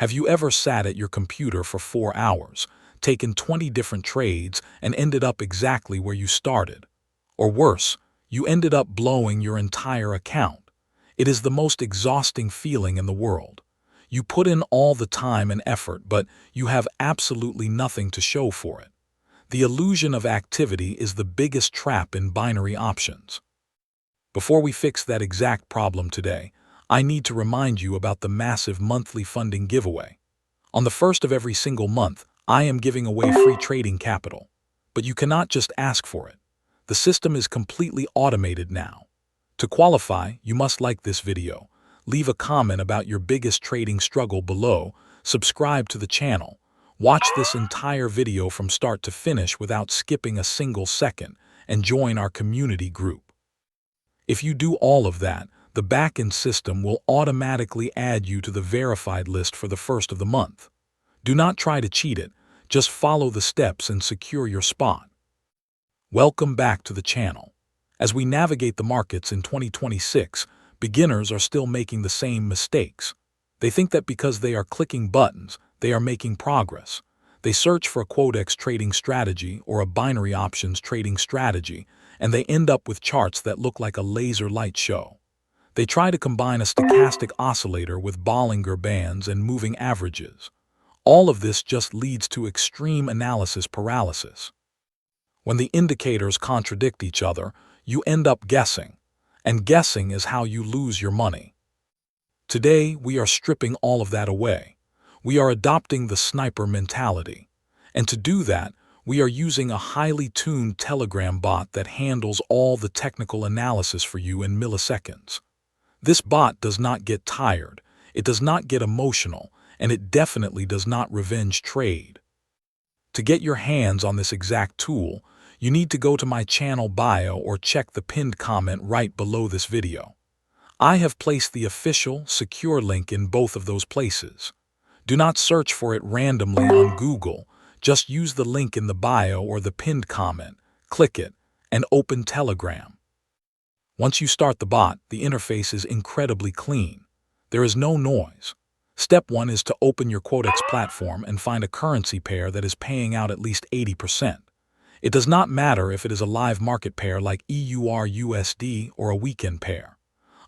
Have you ever sat at your computer for 4 hours, taken 20 different trades, and ended up exactly where you started? Or worse, you ended up blowing your entire account. It is the most exhausting feeling in the world. You put in all the time and effort, but you have absolutely nothing to show for it. The illusion of activity is the biggest trap in binary options. Before we fix that exact problem today, I need to remind you about the massive monthly funding giveaway. On the first of every single month, I am giving away free trading capital. But you cannot just ask for it. The system is completely automated now. To qualify, you must like this video, leave a comment about your biggest trading struggle below, subscribe to the channel, watch this entire video from start to finish without skipping a single second, and join our community group. If you do all of that, the backend system will automatically add you to the verified list for the first of the month. Do not try to cheat it, just follow the steps and secure your spot. Welcome back to the channel. As we navigate the markets in 2026, beginners are still making the same mistakes. They think that because they are clicking buttons, they are making progress. They search for a Quotex trading strategy or a binary options trading strategy, and they end up with charts that look like a laser light show. They try to combine a stochastic oscillator with Bollinger Bands and moving averages. All of this just leads to extreme analysis paralysis. When the indicators contradict each other, you end up guessing, and guessing is how you lose your money. Today, we are stripping all of that away. We are adopting the sniper mentality. And to do that, we are using a highly tuned Telegram bot that handles all the technical analysis for you in milliseconds. This bot does not get tired, it does not get emotional, and it definitely does not revenge trade. To get your hands on this exact tool, you need to go to my channel bio or check the pinned comment right below this video. I have placed the official, secure link in both of those places. Do not search for it randomly on Google, just use the link in the bio or the pinned comment, click it, and open Telegram. Once you start the bot, the interface is incredibly clean. There is no noise. Step 1 is to open your Quotex platform and find a currency pair that is paying out at least 80%. It does not matter if it is a live market pair like EUR/USD or a weekend pair.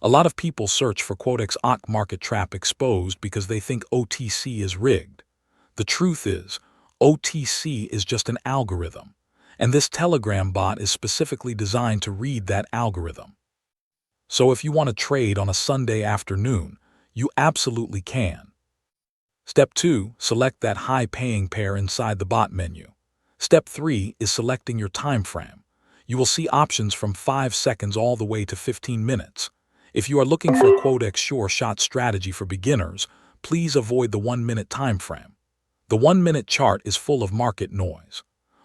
A lot of people search for Quotex OC market trap exposed because they think OTC is rigged. The truth is, OTC is just an algorithm, and this Telegram bot is specifically designed to read that algorithm. So if you want to trade on a Sunday afternoon, you absolutely can. Step 2, select that high-paying pair inside the bot menu. Step 3 is selecting your time frame. You will see options from 5 seconds all the way to 15 minutes. If you are looking for a Quotex sure shot strategy for beginners, please avoid the 1-minute time frame. The 1-minute chart is full of market noise.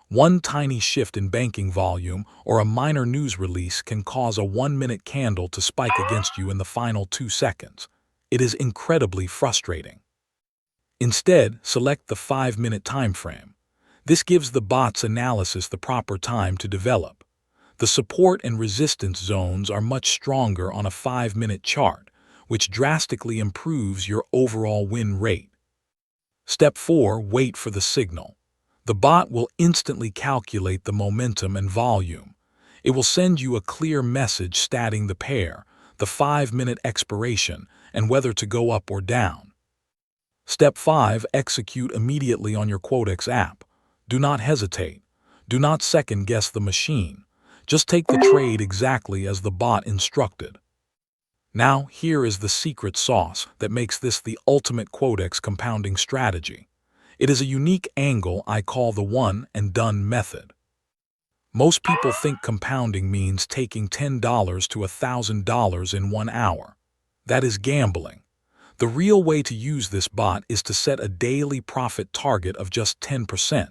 One tiny shift in banking volume or a minor news release can cause a 1-minute candle to spike against you in the final 2 seconds. It is incredibly frustrating. Instead, select the 5-minute time frame. This gives the bot's analysis the proper time to develop. The support and resistance zones are much stronger on a 5-minute chart, which drastically improves your overall win rate. Step 4, wait for the signal. The bot will instantly calculate the momentum and volume. It will send you a clear message stating the pair, the 5-minute expiration, and whether to go up or down. Step 5, execute immediately on your Quotex app. Do not hesitate. Do not second-guess the machine. Just take the trade exactly as the bot instructed. Now, here is the secret sauce that makes this the ultimate Quotex compounding strategy. It is a unique angle I call the one and done method. Most people think compounding means taking $10 to $1,000 in 1 hour. That is gambling. The real way to use this bot is to set a daily profit target of just 10%.